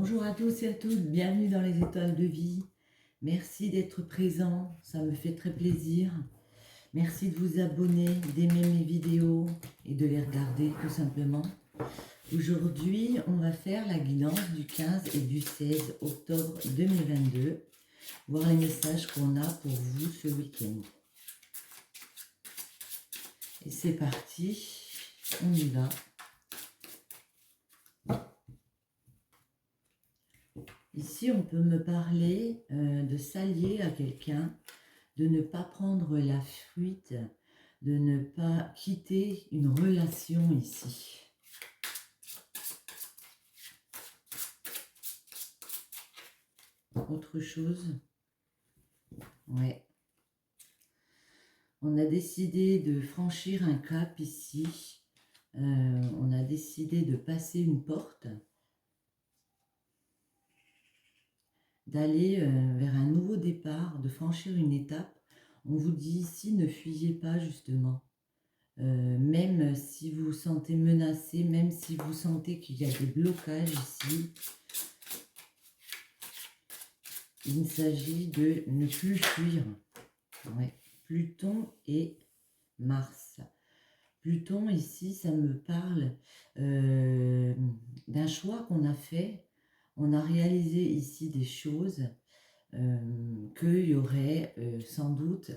Bonjour à tous et à toutes, bienvenue dans les étoiles de vie. Merci d'être présent, ça me fait très plaisir. Merci de vous abonner, d'aimer mes vidéos et de les regarder tout simplement. Aujourd'hui, on va faire la guidance du 15 et du 16 octobre 2022. Voir les messages qu'on a pour vous ce week-end. Et c'est parti, on y va. Ici, on peut me parler de s'allier à quelqu'un, de ne pas prendre la fuite, de ne pas quitter une relation ici. Autre chose? Ouais. On a décidé de franchir un cap ici. On a décidé de passer une porte, d'aller vers un nouveau départ, de franchir une étape. On vous dit ici, ne fuyez pas justement. Même si vous vous sentez menacé, même si vous sentez qu'il y a des blocages ici, il s'agit de ne plus fuir. Ouais. Pluton et Mars. Pluton ici, ça me parle d'un choix qu'on a fait. On a réalisé ici des choses, qu'il y aurait sans doute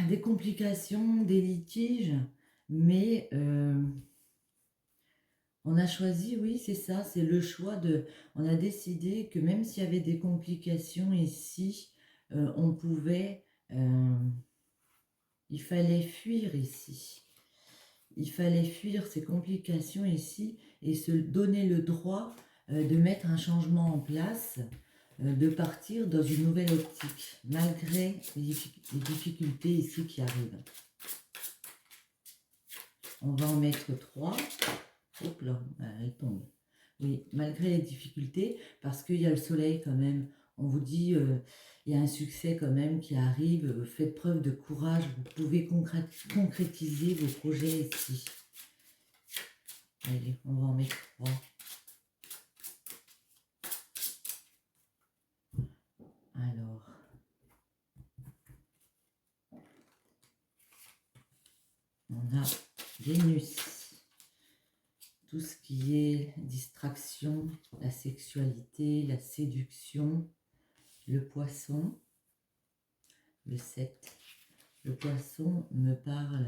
des complications, des litiges, mais on a choisi, oui, c'est ça, c'est le choix de... On a décidé que même s'il y avait des complications ici, on pouvait... il fallait fuir ici. Il fallait fuir ces complications ici et se donner le droit de mettre un changement en place, de partir dans une nouvelle optique, malgré les difficultés ici qui arrivent. On va en mettre 3. Hop là, elle tombe. Oui, malgré les difficultés, parce qu'il y a le soleil quand même. On vous dit, il y a un succès quand même qui arrive. Faites preuve de courage. Vous pouvez concrétiser vos projets ici. Allez, on va en mettre 3. Alors. On a Vénus. Tout ce qui est distraction, la sexualité, la séduction, le poisson, le 7. Le poisson me parle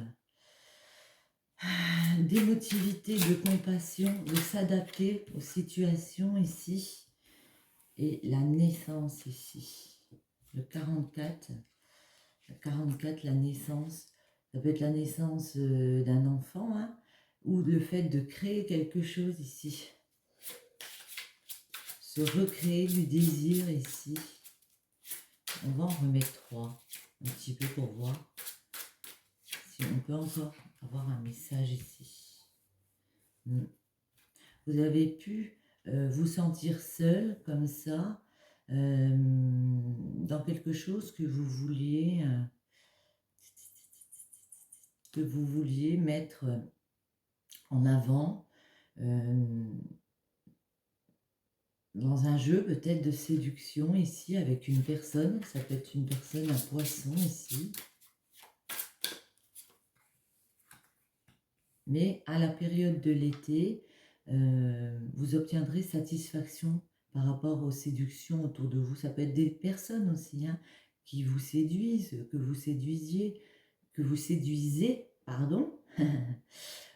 d'émotivité, de compassion, de s'adapter aux situations ici. Et la naissance ici. Le 44. Le 44, la naissance. Ça peut être la naissance d'un enfant, hein, ou le fait de créer quelque chose ici. Se recréer du désir ici. On va en remettre 3, un petit peu pour voir si on peut encore avoir un message ici. Vous avez pu vous sentir seul comme ça, dans quelque chose que vous vouliez mettre en avant, dans un jeu peut-être de séduction ici avec une personne. Ça peut être une personne, un poisson ici. Mais à la période de l'été, vous obtiendrez satisfaction par rapport aux séductions autour de vous. Ça peut être des personnes aussi, hein, qui vous séduisent, que vous séduisez, pardon.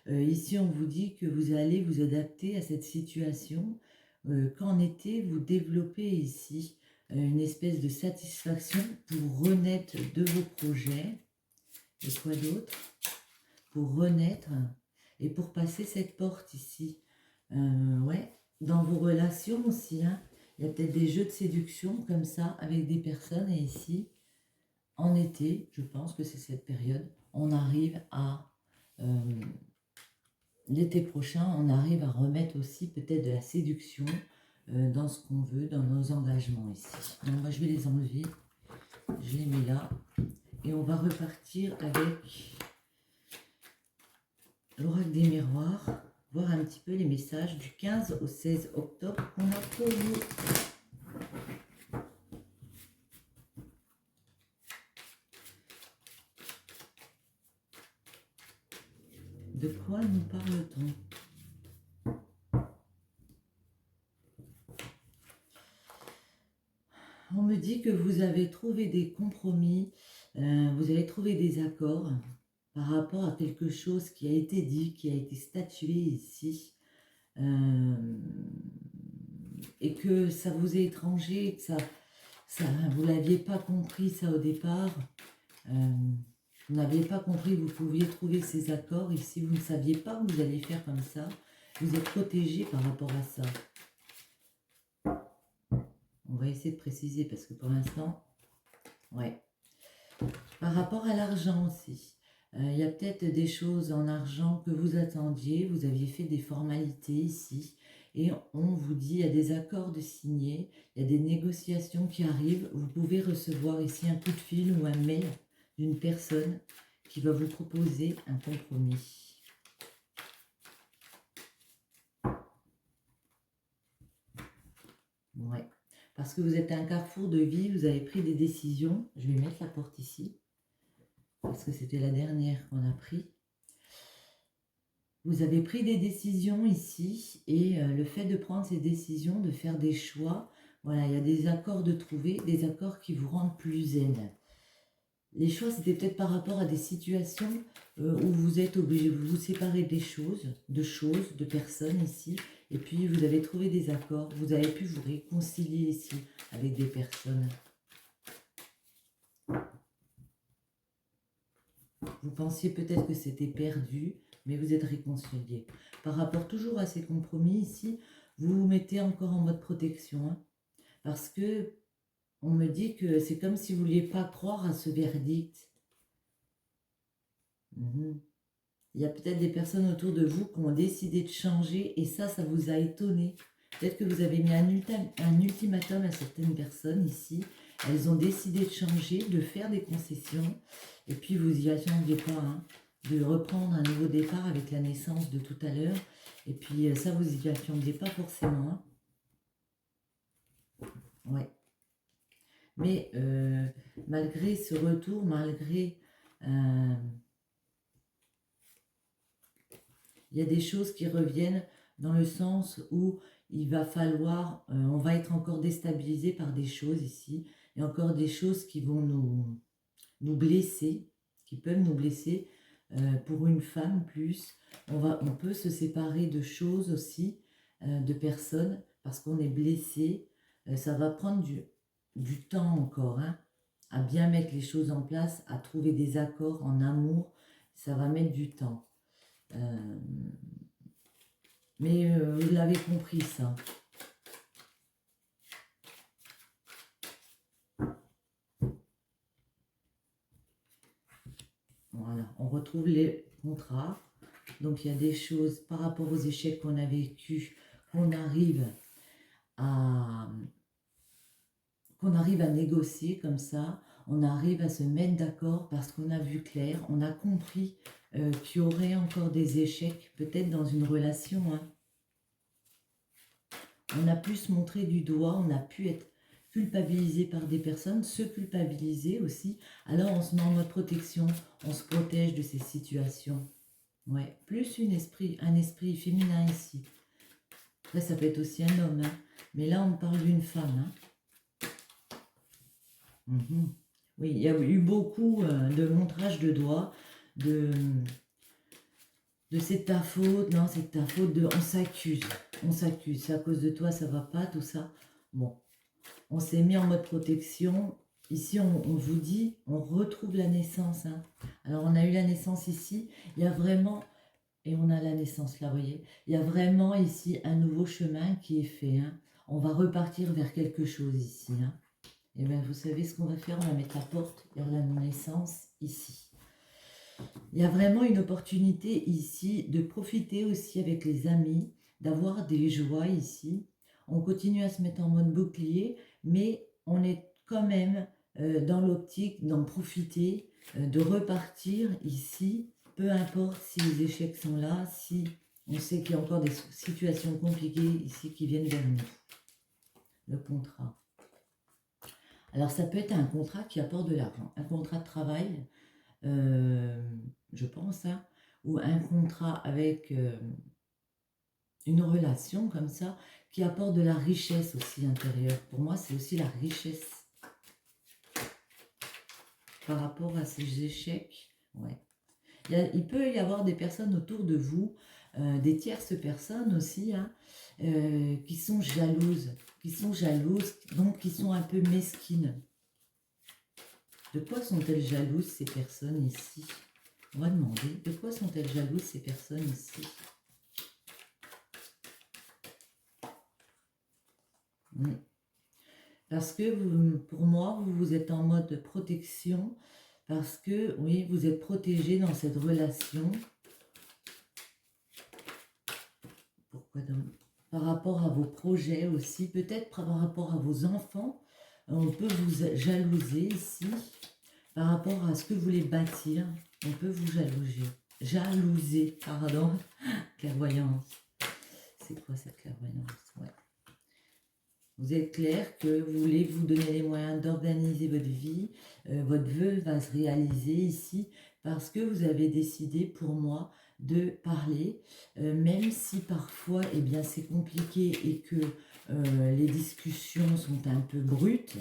Ici, on vous dit que vous allez vous adapter à cette situation, qu'en été, vous développez ici une espèce de satisfaction pour renaître de vos projets. Et quoi d'autre? Pour renaître et pour passer cette porte ici. Ouais, dans vos relations aussi, hein, il y a peut-être des jeux de séduction comme ça avec des personnes. Et ici, en été, je pense que c'est cette période, on arrive à... l'été prochain, on arrive à remettre aussi peut-être de la séduction dans ce qu'on veut, dans nos engagements ici. Donc moi, je vais les enlever. Je les mets là. Et on va repartir avec l'oracle des miroirs. voir un petit peu les messages du 15 au 16 octobre qu'on a pour vous. De quoi nous parle-t-on? On me dit que vous avez trouvé des compromis, vous avez trouvé des accords par rapport à quelque chose qui a été dit, qui a été statué ici, et que ça vous est étranger, que vous ne l'aviez pas compris ça au départ, vous n'aviez pas compris que vous pouviez trouver ces accords, et si vous ne saviez pas que vous alliez faire comme ça, vous êtes protégé par rapport à ça. On va essayer de préciser parce que pour l'instant, ouais. Par rapport à l'argent aussi, il y a peut-être des choses en argent que vous attendiez, vous aviez fait des formalités ici, et on vous dit il y a des accords de signer, il y a des négociations qui arrivent, vous pouvez recevoir ici un coup de fil ou un mail d'une personne qui va vous proposer un compromis. Ouais. Parce que vous êtes à un carrefour de vie, vous avez pris des décisions. Je vais mettre la porte ici, parce que c'était la dernière qu'on a pris. Vous avez pris des décisions ici, et le fait de prendre ces décisions, de faire des choix, voilà, il y a des accords de trouver, des accords qui vous rendent plus zen. Les choix, c'était peut-être par rapport à des situations où vous êtes obligé de vous séparer des choses, de personnes ici, et puis vous avez trouvé des accords, vous avez pu vous réconcilier ici avec des personnes. Vous pensiez peut-être que c'était perdu, mais vous êtes réconciliés. Par rapport toujours à ces compromis ici, vous vous mettez encore en mode protection, hein, parce que on me dit que c'est comme si vous ne vouliez pas croire à ce verdict. Il y a peut-être des personnes autour de vous qui ont décidé de changer, et ça vous a étonné. Peut-être que vous avez mis un ultimatum à certaines personnes ici. Elles ont décidé de changer, de faire des concessions, et puis vous n'y attendiez pas, hein, de reprendre un nouveau départ avec la naissance de tout à l'heure. Et puis ça, vous n'y attendiez pas forcément. Hein. Ouais. Mais malgré ce retour, malgré... il y a des choses qui reviennent dans le sens où il va falloir, on va être encore déstabilisé par des choses ici, et encore des choses qui vont nous blesser, qui peuvent nous blesser. Pour une femme plus, on peut se séparer de choses aussi, de personnes, parce qu'on est blessé. Ça va prendre du temps encore, hein, à bien mettre les choses en place, à trouver des accords en amour. Ça va mettre du temps. Mais vous l'avez compris, ça. Voilà, on retrouve les contrats. Donc, il y a des choses par rapport aux échecs qu'on a vécus, qu'on arrive à négocier comme ça. On arrive à se mettre d'accord parce qu'on a vu clair, on a compris qu'il y aurait encore des échecs, peut-être dans une relation. Hein. On a pu se montrer du doigt, on a pu être culpabilisé par des personnes, se culpabiliser aussi. Alors on se met en mode protection, on se protège de ces situations. Ouais, plus un esprit féminin ici. Après ça peut être aussi un homme, hein. Mais là on parle d'une femme. Hein. Oui, il y a eu beaucoup de montrage de doigts, de c'est ta faute, non c'est ta faute, on s'accuse, c'est à cause de toi, ça va pas, tout ça. Bon, on s'est mis en mode protection. Ici, on vous dit, on retrouve la naissance. Hein. Alors, on a eu la naissance ici. Il y a vraiment, et on a la naissance là, vous voyez. Il y a vraiment ici un nouveau chemin qui est fait. Hein. On va repartir vers quelque chose ici. Hein. Et bien, vous savez ce qu'on va faire? On va mettre la porte vers la naissance ici. Il y a vraiment une opportunité ici de profiter aussi avec les amis, d'avoir des joies ici. On continue à se mettre en mode bouclier, mais on est quand même dans l'optique d'en profiter, de repartir ici, peu importe si les échecs sont là, si On sait qu'il y a encore des situations compliquées ici qui viennent vers nous. Le contrat. Alors, ça peut être un contrat qui apporte de l'argent. Un contrat de travail, je pense, hein, ou un contrat avec une relation comme ça, qui apporte de la richesse aussi intérieure. Pour moi, c'est aussi la richesse. Par rapport à ces échecs, ouais. Il peut y avoir des personnes autour de vous, des tierces personnes aussi, hein, qui sont jalouses, donc qui sont un peu mesquines. De quoi sont-elles jalouses ces personnes ici? On va demander, de quoi sont-elles jalouses ces personnes ici? Parce que pour moi, vous êtes en mode protection, parce que, oui, vous êtes protégé dans cette relation. Pourquoi donc? Par rapport à vos projets aussi, peut-être par rapport à vos enfants, on peut vous jalouser ici. Par rapport à ce que vous voulez bâtir, on peut vous jalouser, pardon, clairvoyance. C'est quoi cette clairvoyance? Ouais. Vous êtes clair que vous voulez vous donner les moyens d'organiser votre vie. Votre vœu va se réaliser ici parce que vous avez décidé, pour moi, de parler, même si parfois eh bien, c'est compliqué et que les discussions sont un peu brutes,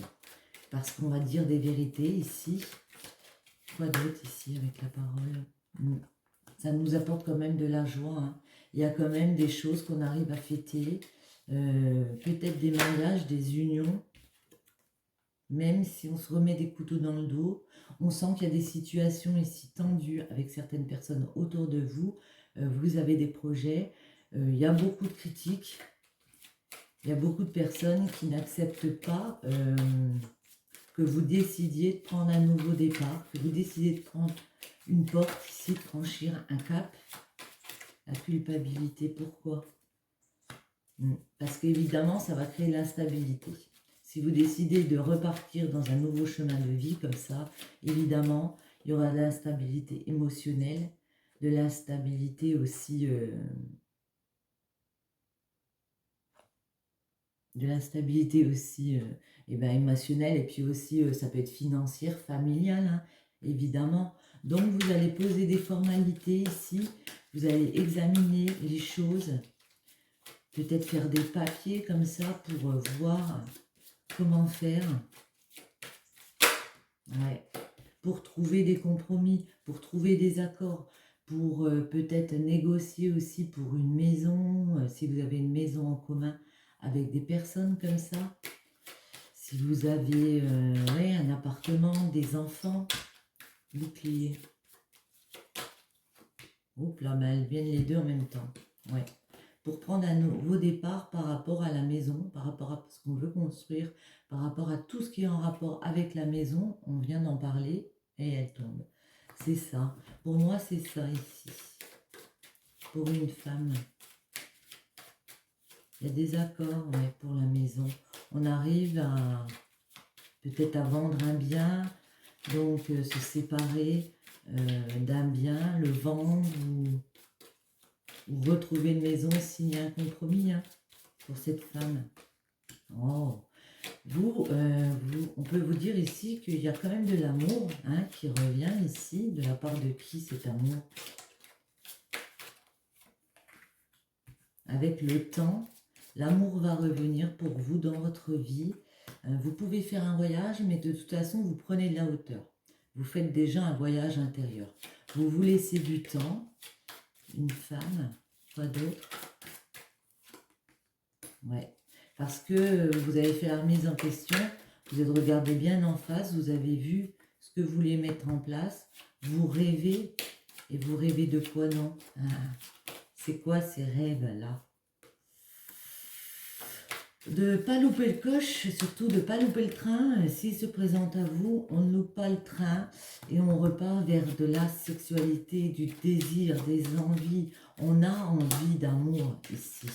parce qu'on va dire des vérités ici. Quoi d'autre ici avec la parole? Ça nous apporte quand même de la joie, hein. Il y a quand même des choses qu'on arrive à fêter. Peut-être des mariages, des unions, même si on se remet des couteaux dans le dos, on sent qu'il y a des situations ici tendues avec certaines personnes autour de vous, vous avez des projets, il y a beaucoup de critiques, il y a beaucoup de personnes qui n'acceptent pas que vous décidiez de prendre un nouveau départ, que vous décidiez de prendre une porte ici, de franchir un cap. La culpabilité, pourquoi? Parce qu'évidemment, ça va créer l'instabilité. Si vous décidez de repartir dans un nouveau chemin de vie comme ça, évidemment, il y aura de l'instabilité émotionnelle, de l'instabilité aussi, émotionnelle, et puis aussi, ça peut être financière, familiale, hein, évidemment. Donc, vous allez poser des formalités ici, vous allez examiner les choses, peut-être faire des papiers comme ça pour voir comment faire. Ouais. Pour trouver des compromis, pour trouver des accords, pour peut-être négocier aussi pour une maison, si vous avez une maison en commun avec des personnes comme ça. Si vous avez ouais, un appartement, des enfants, bouclier. Oups là, mais elles viennent les deux en même temps. Ouais. Pour prendre un nouveau départ par rapport à la maison, par rapport à ce qu'on veut construire, par rapport à tout ce qui est en rapport avec la maison, on vient d'en parler et elle tombe. C'est ça. Pour moi, c'est ça ici. Pour une femme. Il y a des accords ouais, pour la maison. On arrive à peut-être à vendre un bien, donc se séparer d'un bien, le vendre ou retrouver une maison, signer un compromis hein, pour cette femme. Oh, on peut vous dire ici qu'il y a quand même de l'amour hein, qui revient ici. De la part de qui cet amour? Avec le temps, l'amour va revenir pour vous dans votre vie. Vous pouvez faire un voyage, mais de toute façon, vous prenez de la hauteur. Vous faites déjà un voyage intérieur. Vous vous laissez du temps. Une femme, quoi d'autre? Ouais. Parce que vous avez fait la remise en question, vous êtes regardé bien en face, vous avez vu ce que vous vouliez mettre en place, vous rêvez, et vous rêvez de quoi non? C'est quoi ces rêves-là? De ne pas louper le coche, surtout de ne pas louper le train. S'il se présente à vous, on ne loupe pas le train et on repart vers de la sexualité, du désir, des envies. On a envie d'amour ici.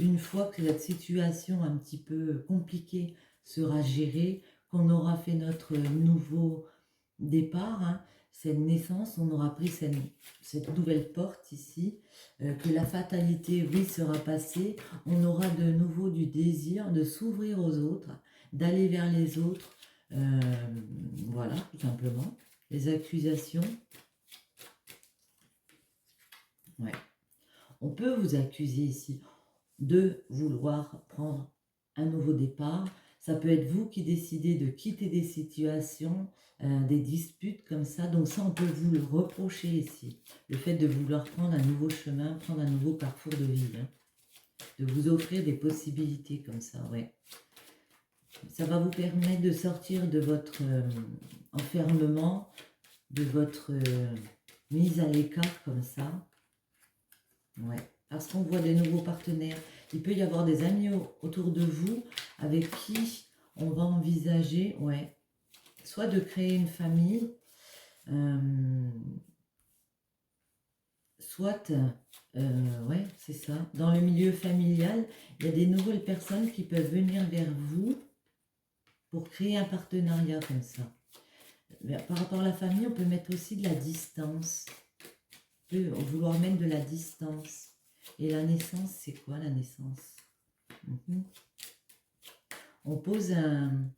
Une fois que cette situation un petit peu compliquée sera gérée, qu'on aura fait notre nouveau départ, hein, cette naissance, on aura pris cette nouvelle porte ici, que la fatalité, oui, sera passée. On aura de nouveau du désir de s'ouvrir aux autres, d'aller vers les autres. Voilà, tout simplement. Les accusations. Ouais. On peut vous accuser ici de vouloir prendre un nouveau départ. Ça peut être vous qui décidez de quitter des situations, des disputes comme ça. Donc ça, on peut vous le reprocher ici. Le fait de vouloir prendre un nouveau chemin, prendre un nouveau parcours de vie. Hein. De vous offrir des possibilités comme ça, ouais. Ça va vous permettre de sortir de votre enfermement, de votre mise à l'écart comme ça. Ouais. Parce qu'on voit des nouveaux partenaires. Il peut y avoir des amis autour de vous avec qui on va envisager, ouais, soit de créer une famille, soit, ouais, c'est ça, dans le milieu familial, il y a des nouvelles personnes qui peuvent venir vers vous pour créer un partenariat comme ça. Par rapport à la famille, on peut mettre aussi de la distance. On peut vouloir mettre de la distance. Et la naissance, c'est quoi la naissance? On pose un...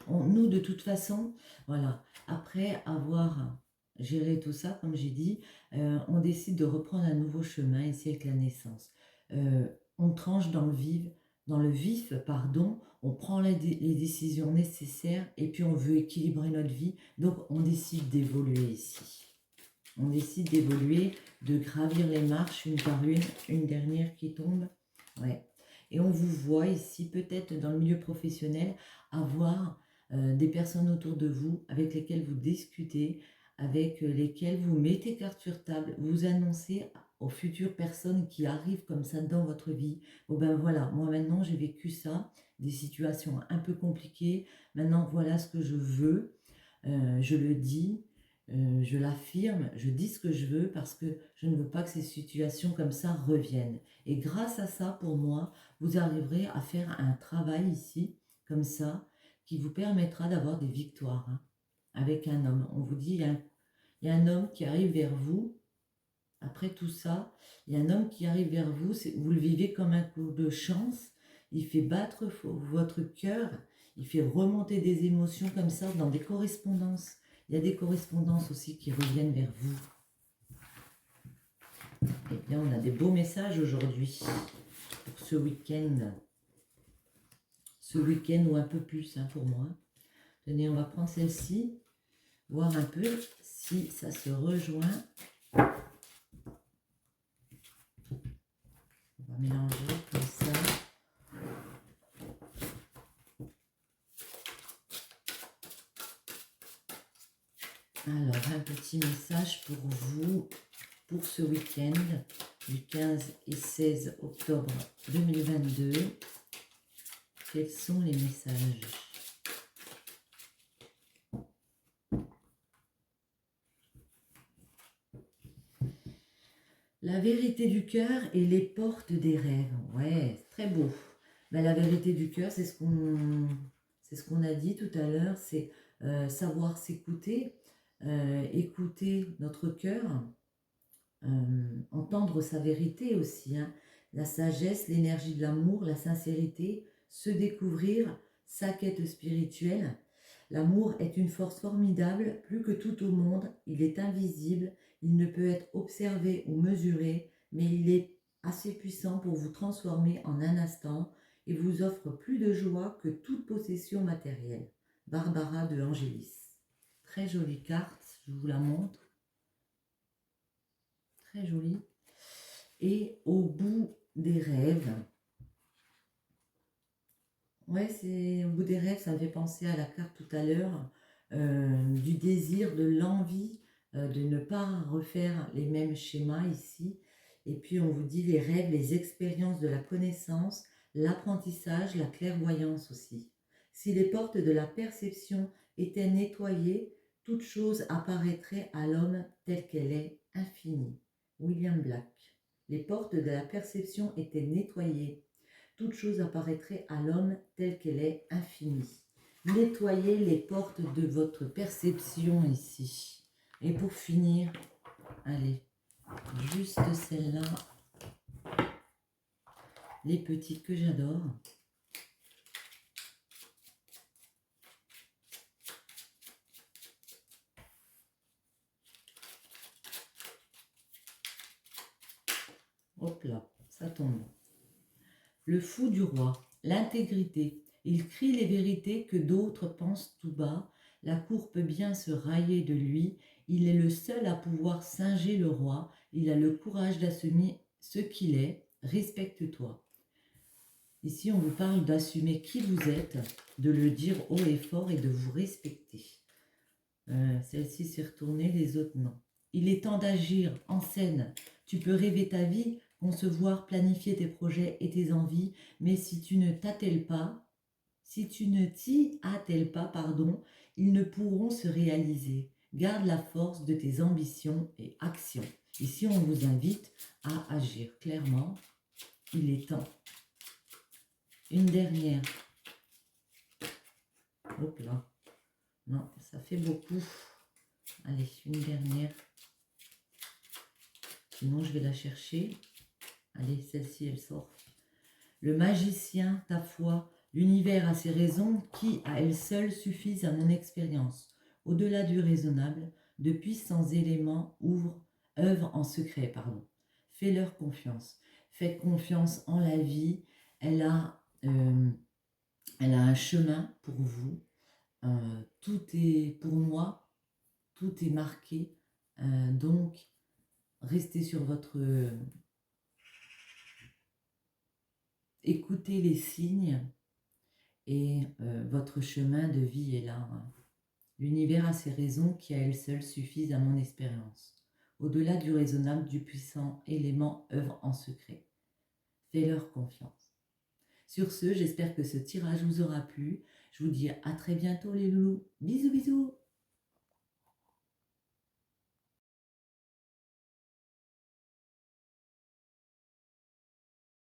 nous, de toute façon, voilà, après avoir géré tout ça, comme j'ai dit, on décide de reprendre un nouveau chemin ici avec la naissance. On tranche dans le vif, pardon, on prend les décisions nécessaires et puis on veut équilibrer notre vie. Donc, on décide d'évoluer ici. On décide d'évoluer, de gravir les marches une par une dernière qui tombe. Ouais. Et on vous voit ici, peut-être dans le milieu professionnel, avoir des personnes autour de vous avec lesquelles vous discutez, avec lesquelles vous mettez carte sur table, vous annoncez aux futures personnes qui arrivent comme ça dans votre vie. Bon ben voilà, moi maintenant j'ai vécu ça, des situations un peu compliquées, maintenant voilà ce que je veux, je le dis, je l'affirme, je dis ce que je veux parce que je ne veux pas que ces situations comme ça reviennent. Et grâce à ça, pour moi, vous arriverez à faire un travail ici, comme ça, qui vous permettra d'avoir des victoires hein, avec un homme. On vous dit, il y a un homme qui arrive vers vous. Après tout ça, il y a un homme qui arrive vers vous, vous le vivez comme un coup de chance. Il fait battre votre cœur, il fait remonter des émotions comme ça dans des correspondances. Il y a des correspondances aussi qui reviennent vers vous. Eh bien, on a des beaux messages aujourd'hui pour ce week-end. Ce week-end ou un peu plus hein, pour moi. Tenez, on va prendre celle-ci, voir un peu si ça se rejoint. On va mélanger comme ça. Alors, un petit message pour vous, pour ce week-end, du 15 et 16 octobre 2022. Quels sont les messages? La vérité du cœur et les portes des rêves. Ouais, très beau. Ben, la vérité du cœur, c'est ce qu'on a dit tout à l'heure, c'est savoir s'écouter, écouter notre cœur, entendre sa vérité aussi, hein. La sagesse, l'énergie de l'amour, la sincérité, se découvrir, sa quête spirituelle. L'amour est une force formidable, plus que tout au monde, il est invisible, il ne peut être observé ou mesuré, mais il est assez puissant pour vous transformer en un instant et vous offre plus de joie que toute possession matérielle. Barbara de Angélis. Très jolie carte, je vous la montre. Très jolie. Et au bout des rêves. Ouais, c'est au bout des rêves, ça me fait penser à la carte tout à l'heure, du désir, de l'envie de ne pas refaire les mêmes schémas ici. Et puis on vous dit les rêves, les expériences de la connaissance, l'apprentissage, la clairvoyance aussi. Si les portes de la perception étaient nettoyées, toute chose apparaîtrait à l'homme telle qu'elle est, infinie. William Black. Les portes de la perception étaient nettoyées. Toute chose apparaîtrait à l'homme telle qu'elle est, infinie. nettoyer les portes de votre perception ici. Et pour finir, allez, juste celle-là, les petites que j'adore. Hop là, ça tombe. Le fou du roi, l'intégrité. Il crie les vérités que d'autres pensent tout bas. La cour peut bien se railler de lui. Il est le seul à pouvoir singer le roi. Il a le courage d'assumer ce qu'il est. Respecte-toi. Ici, on vous parle d'assumer qui vous êtes, de le dire haut et fort et de vous respecter. Celle-ci s'est retournée, les autres non. Il est temps d'agir en scène. Tu peux rêver ta vie, concevoir, planifier tes projets et tes envies, mais si tu ne t'attelles pas, si tu ne t'y attelles pas, pardon, ils ne pourront se réaliser. Garde la force de tes ambitions et actions. Ici, on vous invite à agir clairement. Il est temps. Une dernière. Hop là. Non, ça fait beaucoup. Allez, une dernière. Sinon, je vais la chercher. Allez, celle-ci, elle sort. Le magicien, ta foi, l'univers a ses raisons qui, à elles seules, suffisent à mon expérience. Au-delà du raisonnable, de puissants éléments œuvrent en secret, pardon. Fais-leur confiance. Faites confiance en la vie. Elle a un chemin pour vous. Tout est, pour moi, tout est marqué. Donc, restez sur votre... écoutez les signes et votre chemin de vie est là. L'univers a ses raisons qui à elles seules suffisent à mon expérience. Au-delà du raisonnable, du puissant élément œuvre en secret. Fais-leur confiance. Sur ce, j'espère que ce tirage vous aura plu. Je vous dis à très bientôt les loulous. Bisous bisous.